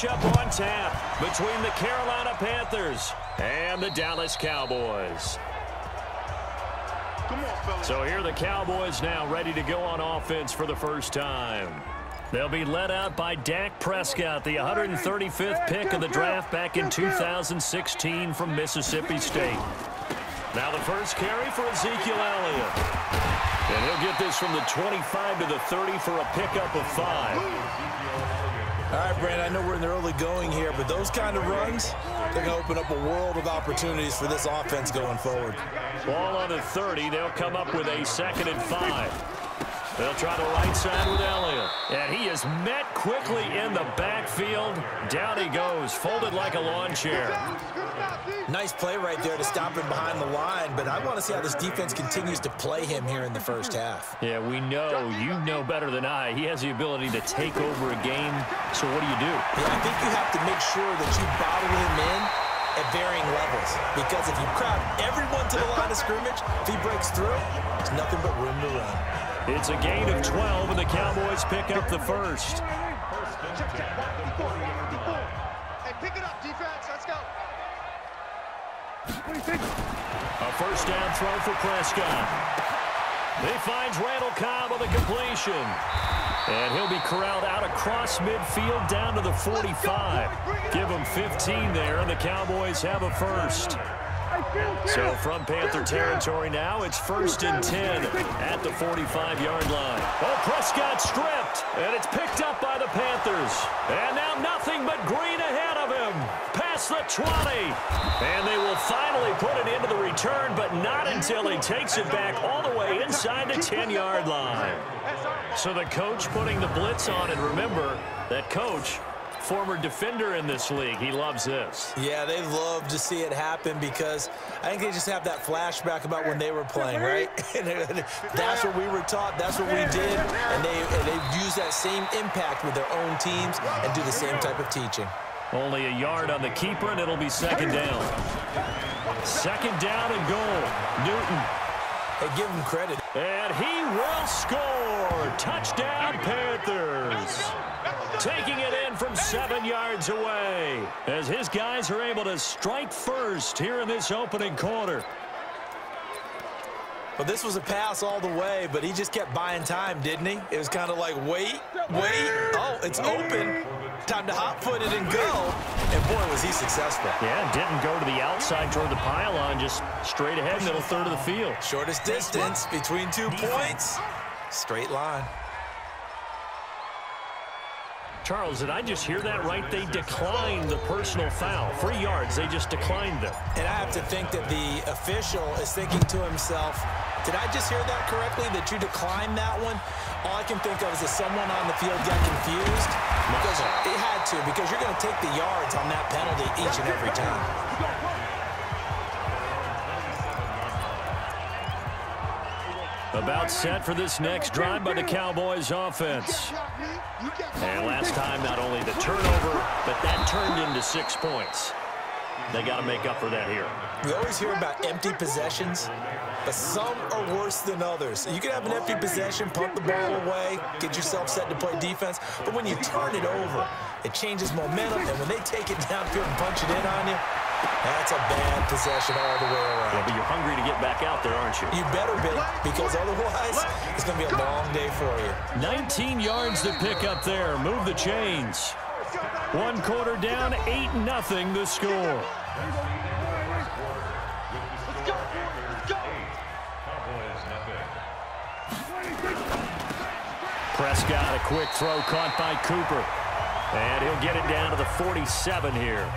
matchup on tap between the Carolina Panthers and the Dallas Cowboys. So here are the Cowboys now ready to go on offense for the first time. They'll be led out by Dak Prescott, the 135th pick of the draft back in 2016 from Mississippi State. Now the first carry for Ezekiel Elliott. And he'll get this from the 25 to the 30 for a pickup of 5. All right, Brandon, I know we're in the early going here, but those kind of runs, they're going to open up a world of opportunities for this offense going forward. Ball on the 30. They'll come up with a 2nd and 5. They'll try the right side with Elliott. And he is met quickly in the backfield. Down he goes, folded like a lawn chair. Nice play right there to stop him behind the line, but I want to see how this defense continues to play him here in the first half. Yeah, we know. You know better than I. He has the ability to take over a game. So what do you do? Yeah, I think you have to make sure that you bottle him in at varying levels, because if you crowd everyone to the line of scrimmage, if he breaks through, there's nothing but room to run. It's a gain of 12, and the Cowboys pick up the first. Hey, pick it up, defense. Let's go. A first down throw for Prescott. He finds Randall Cobb on the completion. And he'll be corralled out across midfield down to the 45. Give him 15 there, and the Cowboys have a first. So from Panther territory now, it's 1st and 10 at the 45-yard line. Oh, Prescott stripped, and it's picked up by the Panthers. And now nothing but green ahead of him. Past the 20. And they will finally put it into the return, but not until he takes it back all the way inside the 10-yard line. So the coach putting the blitz on, and remember, that coach, former defender in this league. He loves this. Yeah, they love to see it happen because I think they just have that flashback about when they were playing, right? That's what we were taught. That's what we did. And they use that same impact with their own teams and do the same type of teaching. Only a yard on the keeper, and it'll be 2nd down. 2nd down and goal. Newton. Hey, give him credit. And he will score. Touchdown, Panthers. Taking it in from 7 yards away as his guys are able to strike first here in this opening quarter. Well, this was a pass all the way, but he just kept buying time, didn't he? It was kind of like, wait. Oh, it's open. Time to hot-foot it and go. And, boy, was he successful. Yeah, didn't go to the outside toward the pylon, just straight ahead, middle third of the field. Shortest distance between 2 points. Straight line. Charles, did I just hear that right? They declined the personal foul. 3 yards, they just declined them. And I have to think that the official is thinking to himself, did I just hear that correctly, that you declined that one? All I can think of is that someone on the field got confused. Because it had to, because you're going to take the yards on that penalty each and every time. About set for this next drive by the Cowboys offense. And last time, not only the turnover, but that turned into 6 points. They got to make up for that here. We always hear about empty possessions, but some are worse than others. You can have an empty possession, pump the ball away, get yourself set to play defense, but when you turn it over, it changes momentum, and when they take it downfield and punch it in on you, that's a bad possession all the way around. Yeah, but you're hungry to get back out there, aren't you? You better be, because otherwise it's going to be a long day for you. 19 yards to pick up there. Move the chains. 1 quarter down, 8-0 the score. Prescott, a quick throw caught by Cooper. And he'll get it down to the 47 here.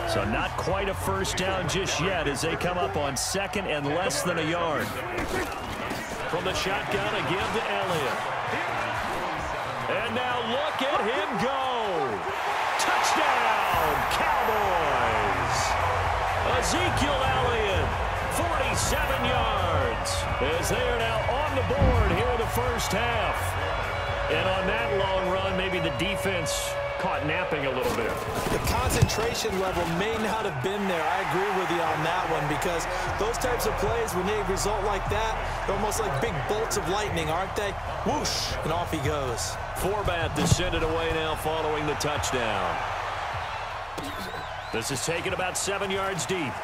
So not quite a first down just yet as they come up on 2nd and less than a yard. From the shotgun, a give to Elliott. And now look at him go. Touchdown, Cowboys. Ezekiel Elliott, 47 yards, as they are now on the board here in the first half. And on that long run, maybe the defense caught napping a little bit. The concentration level may not have been there. I agree with you on that one, because those types of plays, when they result like that, they're almost like big bolts of lightning, aren't they? Whoosh, and off he goes. Forbat to send it away now following the touchdown. This is taken about 7 yards deep.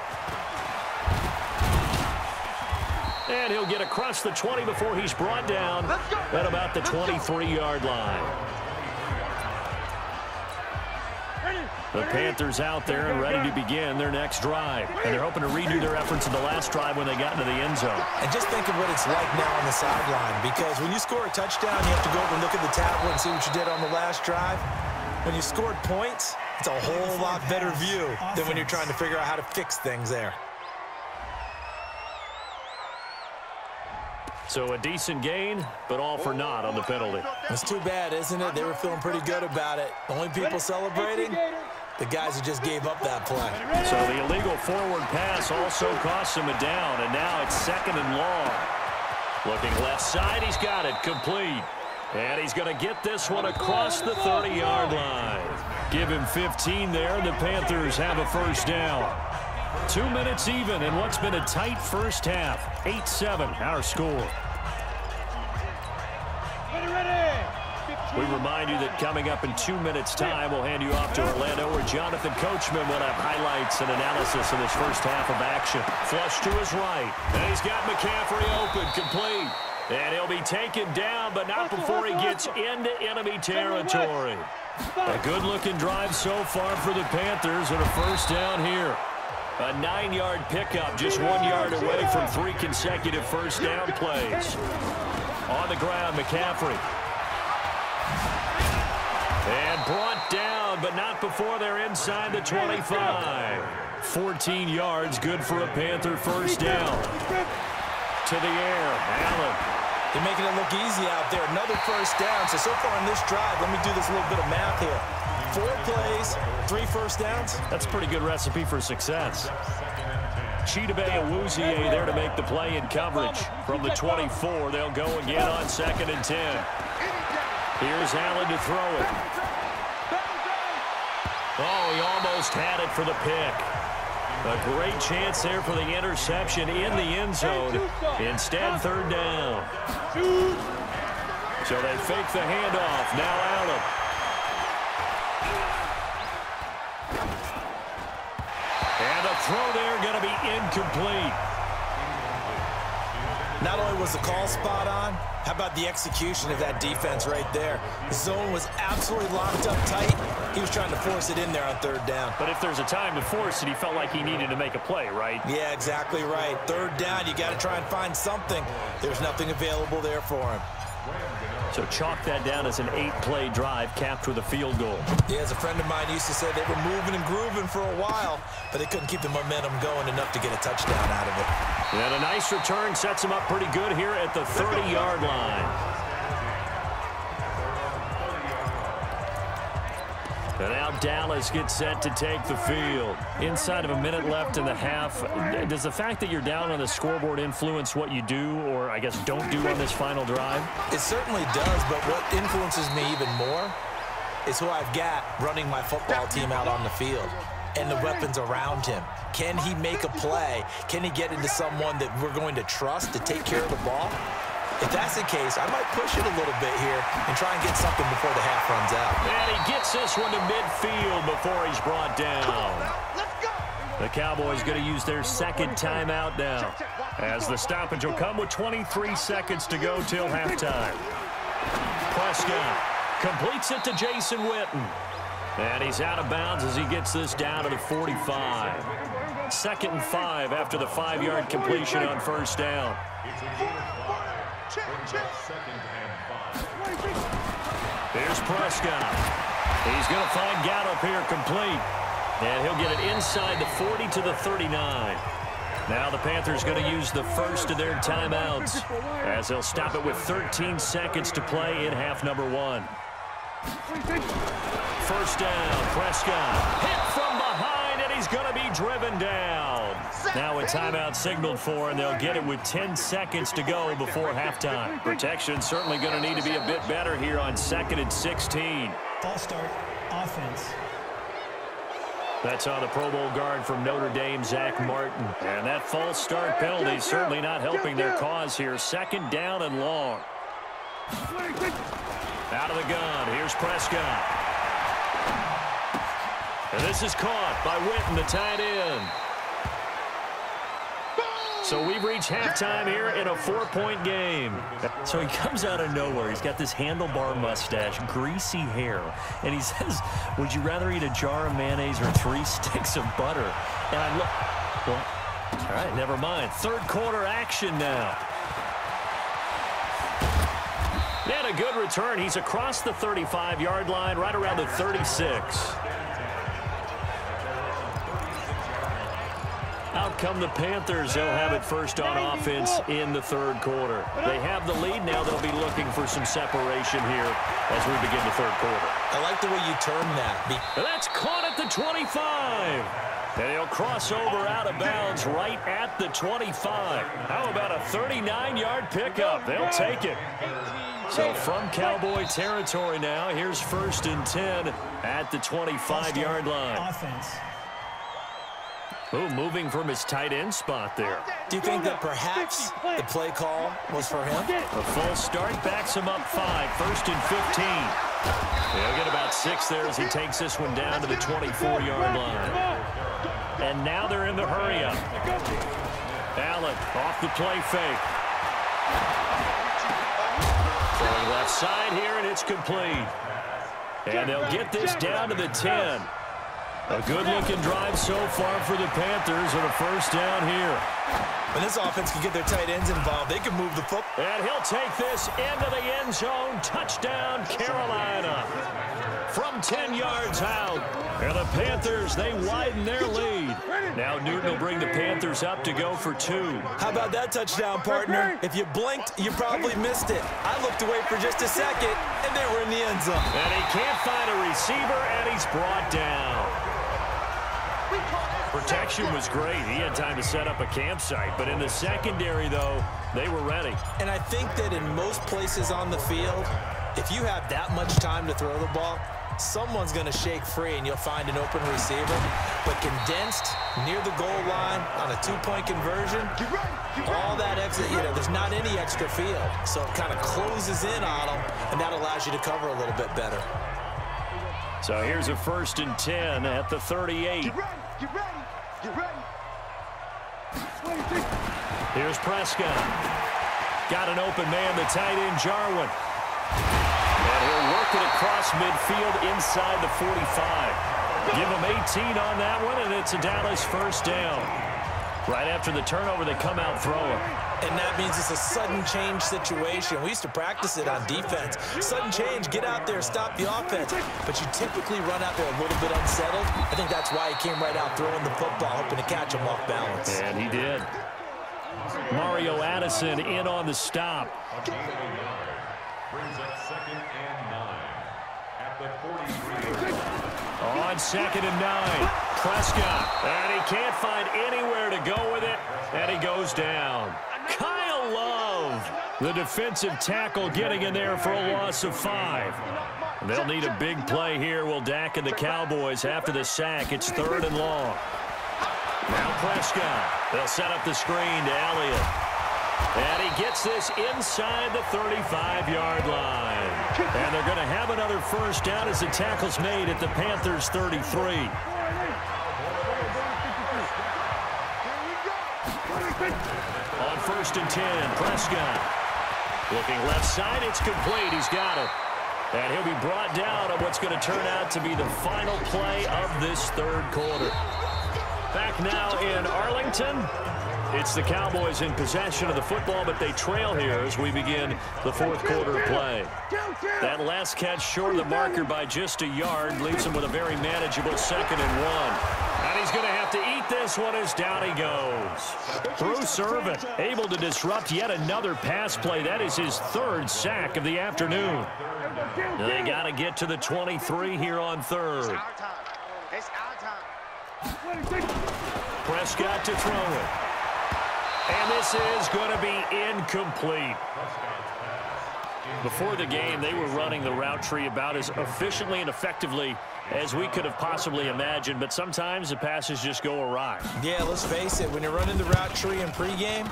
And he'll get across the 20 before he's brought down at about the 23-yard line. The Panthers out there and ready to begin their next drive. And they're hoping to redo their efforts in the last drive when they got into the end zone. And just think of what it's like now on the sideline, because when you score a touchdown, you have to go over and look at the tablet and see what you did on the last drive. When you scored points, it's a whole lot better view than when you're trying to figure out how to fix things there. So a decent gain, but all for naught on the penalty. It's too bad, isn't it? They were feeling pretty good about it. The only people celebrating, the guys who just gave up that play. So the illegal forward pass also costs him a down, and now it's 2nd and long. Looking left side, he's got it, complete. And he's going to get this one across the 30-yard line. Give him 15 there, and the Panthers have a first down. 2 minutes even in what's been a tight first half. 8-7, our score. We remind you that coming up in 2 minutes' time, we'll hand you off to Orlando, where Jonathan Coachman will have highlights and analysis of this first half of action. Flush to his right, and he's got McCaffrey open, complete. And he'll be taken down, but not before he gets into enemy territory. A good-looking drive so far for the Panthers, and a first down here. A 9-yard pickup, just 1 yard away from 3 consecutive first down plays. On the ground, McCaffrey. And brought down, but not before they're inside the 25. 14 yards, good for a Panther first down. To the air, Allen. They're making it look easy out there. Another first down. So far in this drive, let me do this little bit of math here. 4 plays, 3 first downs. That's a pretty good recipe for success. Chidobe Awuzie there to make the play in coverage. From the 24, they'll go again on 2nd and 10. Here's Allen to throw it. Oh, he almost had it for the pick. A great chance there for the interception in the end zone. Instead, 3rd down. So they fake the handoff. Now Allen. And the throw there going to be incomplete. Not only was the call spot on, how about the execution of that defense right there? The zone was absolutely locked up tight. He was trying to force it in there on 3rd down. But if there's a time to force it, he felt like he needed to make a play, right? Yeah, exactly right. 3rd down, you got to try and find something. There's nothing available there for him. So chalk that down as an 8-play drive capped with a field goal. Yeah, as a friend of mine used to say, they were moving and grooving for a while, but they couldn't keep the momentum going enough to get a touchdown out of it. And a nice return sets him up pretty good here at the 30-yard line. And now Dallas gets set to take the field. Inside of a minute left in the half, does the fact that you're down on the scoreboard influence what you do, or I guess don't do on this final drive? It certainly does, but what influences me even more is who I've got running my football team out on the field and the weapons around him. Can he make a play? Can he get into someone that we're going to trust to take care of the ball? If that's the case, I might push it a little bit here and try and get something before the half runs out. And he gets this one to midfield before he's brought down. The Cowboys going to use their 2nd timeout now, as the stoppage will come with 23 seconds to go till halftime. Prescott completes it to Jason Witten. And he's out of bounds as he gets this down to the 45. 2nd and 5 after the 5-yard completion on first down. Here's Prescott. He's going to find Gallup here complete. And he'll get it inside the 40 to the 39. Now the Panthers going to use the first of their timeouts, as they'll stop it with 13 seconds to play in half number 1. First down, Prescott. Hit from behind, and he's going to be driven down. Now a timeout signaled for, and they'll get it with 10 seconds to go before halftime. Protection certainly going to need to be a bit better here on 2nd and 16. False start. Offense. That's on the Pro Bowl guard from Notre Dame, Zach Martin. And that false start penalty certainly not helping their cause here. Second down and long. Out of the gun. Here's Prescott. And this is caught by Witten, the tight end. So we've reached halftime here in a 4-point game. So he comes out of nowhere. He's got this handlebar mustache, greasy hair. And he says, would you rather eat a jar of mayonnaise or 3 sticks of butter? And I look, well, all right, never mind. Third quarter action now. And a good return. He's across the 35-yard line, right around the 36. Out come the Panthers. They'll have it first on offense in the third quarter. They have the lead now. They'll be looking for some separation here as we begin the third quarter. I like the way you termed that. That's caught at the 25. And he'll cross over out of bounds right at the 25. How about a 39-yard pickup? They'll take it. So from Cowboy territory now, here's 1st and 10 at the 25-yard line. Offense. Oh, moving from his tight end spot there. Do you think that perhaps the play call was for him? A false start backs him up 5. 1st and 15. He'll get about 6 there as he takes this one down to the 24-yard line. And now they're in the hurry-up. Allen off the play fake. Throwing left side here, and it's complete. And they'll get this down to the 10. A good-looking drive so far for the Panthers and a first down here. When this offense can get their tight ends involved, they can move the football. And he'll take this into the end zone. Touchdown, Carolina. From 10 yards out. And the Panthers, they widen their lead. Now Newton will bring the Panthers up to go for 2. How about that touchdown, partner? If you blinked, you probably missed it. I looked away for just a second, and they were in the end zone. And he can't find a receiver, and he's brought down. Protection was great. He had time to set up a campsite. But in the secondary, though, they were ready. And I think that in most places on the field, if you have that much time to throw the ball, someone's going to shake free and you'll find an open receiver. But condensed near the goal line on a 2-point conversion, all that extra, there's not any extra field. So it kind of closes in on them, and that allows you to cover a little bit better. So here's a 1st and 10 at the 38. Get ready. Here's Prescott. Got an open man, the tight end, Jarwin. And he'll work it across midfield inside the 45. Give him 18 on that one, and it's a Dallas first down. Right after the turnover, they come out throwing. And that means it's a sudden change situation. We used to practice it on defense. Sudden change, get out there, stop the offense. But you typically run out there a little bit unsettled. I think that's why he came right out throwing the football, hoping to catch him off balance. And he did. Mario Addison in on the stop. Brings up 2nd and 9 at the 43. On 2nd and 9, Prescott. And he can't find anywhere to go with it, and he goes down. Kyle Love, the defensive tackle, getting in there for a loss of 5. They'll need a big play here. Will Dak and the Cowboys after the sack. It's 3rd and long. Now Prescott. They'll set up the screen to Elliott. And he gets this inside the 35-yard line. And they're going to have another first down as the tackle's made at the Panthers' 33. On 1st and 10, Prescott. Looking left side, it's complete. He's got it. And he'll be brought down on what's going to turn out to be the final play of this third quarter. Back now in Arlington. It's the Cowboys in possession of the football, but they trail here as we begin the fourth quarter of play. That last catch short of the marker by just a yard leaves him with a very manageable 2nd and 1. And he's going to have to eat this one as down he goes. Bruce Irvin able to disrupt yet another pass play. That is his 3rd sack of the afternoon. They got to get to the 23 here on 3rd. It's our time. Prescott to throw it. And this is going to be incomplete. Before the game, they were running the route tree about as efficiently and effectively as we could have possibly imagined, but sometimes the passes just go awry. Yeah, let's face it, when you're running the route tree in pregame,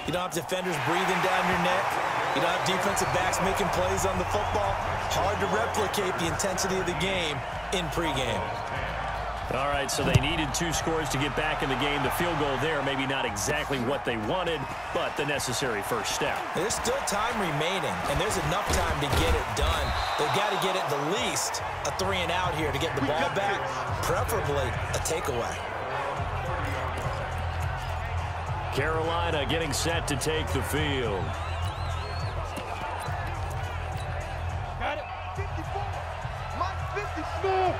you don't have defenders breathing down your neck. You don't have defensive backs making plays on the football. Hard to replicate the intensity of the game in pregame. All right, so they needed 2 scores to get back in the game. The field goal there, maybe not exactly what they wanted, but the necessary first step. There's still time remaining, and there's enough time to get it done. They've got to get it the least a 3-and-out here to get the ball back, preferably a takeaway. Carolina getting set to take the field. Got it. 54. Mike 50. Smooth.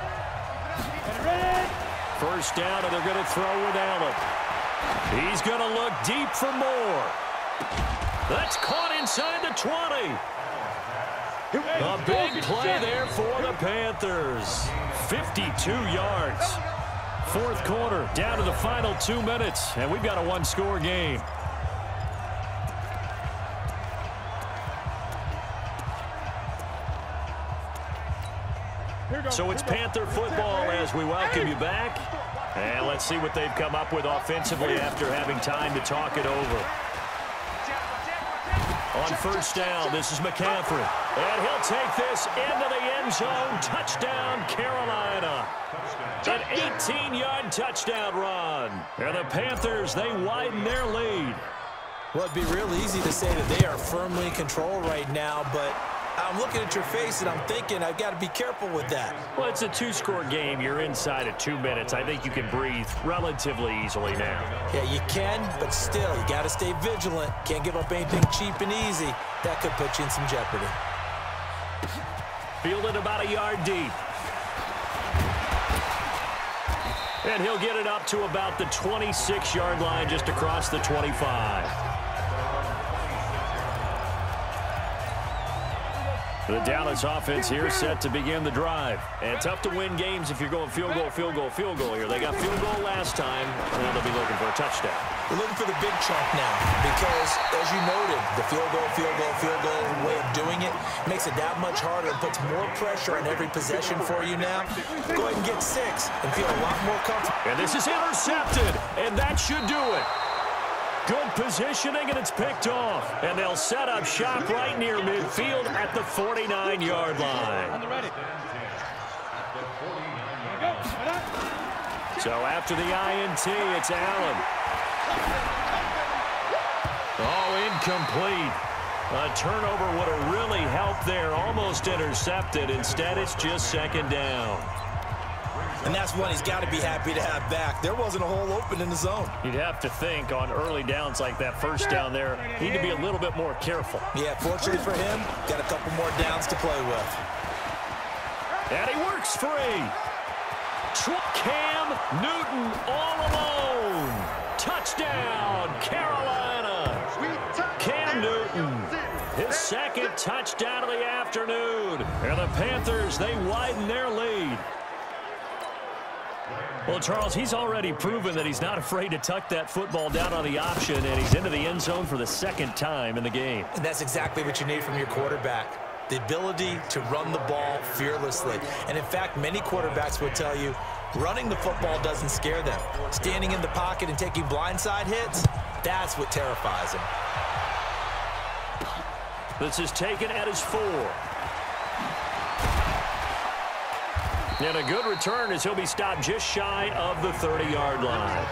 First down, and they're going to throw with Allen. He's going to look deep for more. That's caught inside the 20. A big play there for the Panthers. 52 yards. Fourth quarter, down to the final 2 minutes, and we've got a 1-score game. So it's Panther football as we welcome you back. And let's see what they've come up with offensively after having time to talk it over. On first down, this is McCaffrey. And he'll take this into the end zone. Touchdown, Carolina. An 18-yard touchdown run. And the Panthers, they widen their lead. Well, it'd be real easy to say that they are firmly in control right now, but I'm looking at your face and I'm thinking I've got to be careful with that. Well, it's a 2-score game. You're inside of 2 minutes. I think you can breathe relatively easily now. Yeah, you can, but still, you got to stay vigilant. Can't give up anything cheap and easy. That could put you in some jeopardy. Fielded about a yard deep. And he'll get it up to about the 26-yard line, just across the 25. The Dallas offense here set to begin the drive. And tough to win games if you're going field goal, field goal, field goal here. They got field goal last time, and they'll be looking for a touchdown. We're looking for the big chunk now because, as you noted, the field goal way of doing it makes it that much harder and puts more pressure on every possession for you now. Go ahead and get 6 and feel a lot more comfortable. And this is intercepted, and that should do it. Good positioning, and it's picked off. And they'll set up shop right near midfield at the 49-yard line. So after the INT, it's Allen. Oh, incomplete. A turnover would have really helped there. Almost intercepted. Instead, it's just second down. And that's one he's got to be happy to have back. There wasn't a hole open in the zone. You'd have to think on early downs like that first down there, he need to be a little bit more careful. Yeah, fortunately for him, got a couple more downs to play with. And he works free. Cam Newton all alone. Touchdown, Carolina. Cam Newton, his second touchdown of the afternoon. And the Panthers, they widen their lead. Well, Charles, he's already proven that he's not afraid to tuck that football down on the option, and he's into the end zone for the second time in the game. And that's exactly what you need from your quarterback, the ability to run the ball fearlessly. And, in fact, many quarterbacks would tell you running the football doesn't scare them. Standing in the pocket and taking blindside hits, that's what terrifies them. This is taken at his 4. And a good return as he'll be stopped just shy of the 30-yard line.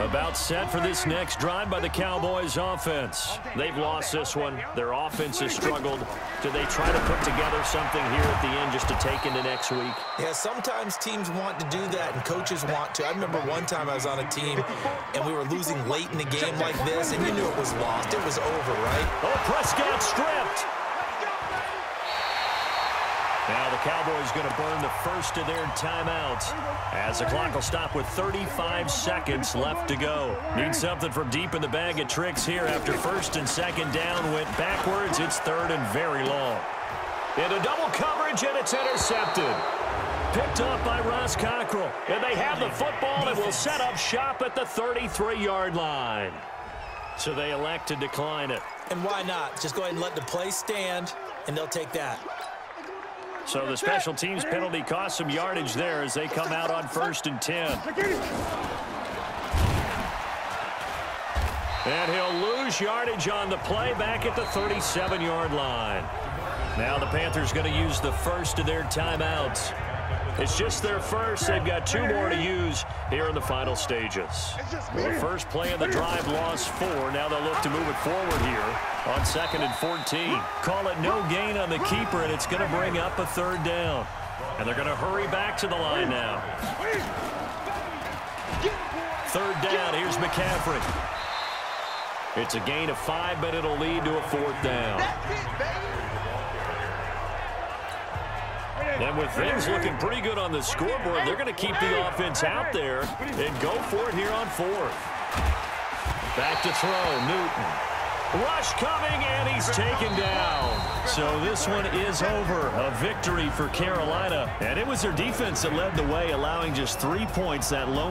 About set for this next drive by the Cowboys offense. They've lost this one. Their offense has struggled. Do they try to put together something here at the end just to take into next week? Yeah, sometimes teams want to do that and coaches want to. I remember one time I was on a team and we were losing late in the game like this and you knew it was lost. It was over, right? Oh, Prescott stripped. Now the Cowboys going to burn the first of their timeouts as the clock will stop with 35 seconds left to go. Need something from deep in the bag of tricks here after first and second down went backwards. It's third and very long. Into double coverage, and it's intercepted. Picked up by Ross Cockrell. And they have the football and will set up shop at the 33-yard line. So they elect to decline it. And why not? Just go ahead and let the play stand, and they'll take that. So the special teams penalty cost some yardage there as they come out on 1st and 10. And he'll lose yardage on the play back at the 37-yard line. Now the Panthers going to use the first of their timeouts. It's just their first. They've got 2 more to use here in the final stages. The first play of the drive lost 4. Now they'll look to move it forward here on 2nd and 14. Call it no gain on the keeper, and it's going to bring up a 3rd down. And they're going to hurry back to the line now. 3rd down. Here's McCaffrey. It's a gain of 5, but it'll lead to a 4th down. And with things looking pretty good on the scoreboard, they're going to keep the offense out there and go for it here on 4th. Back to throw, Newton. Rush coming, and he's taken down. So this one is over. A victory for Carolina. And it was their defense that led the way, allowing just 3 points. That lone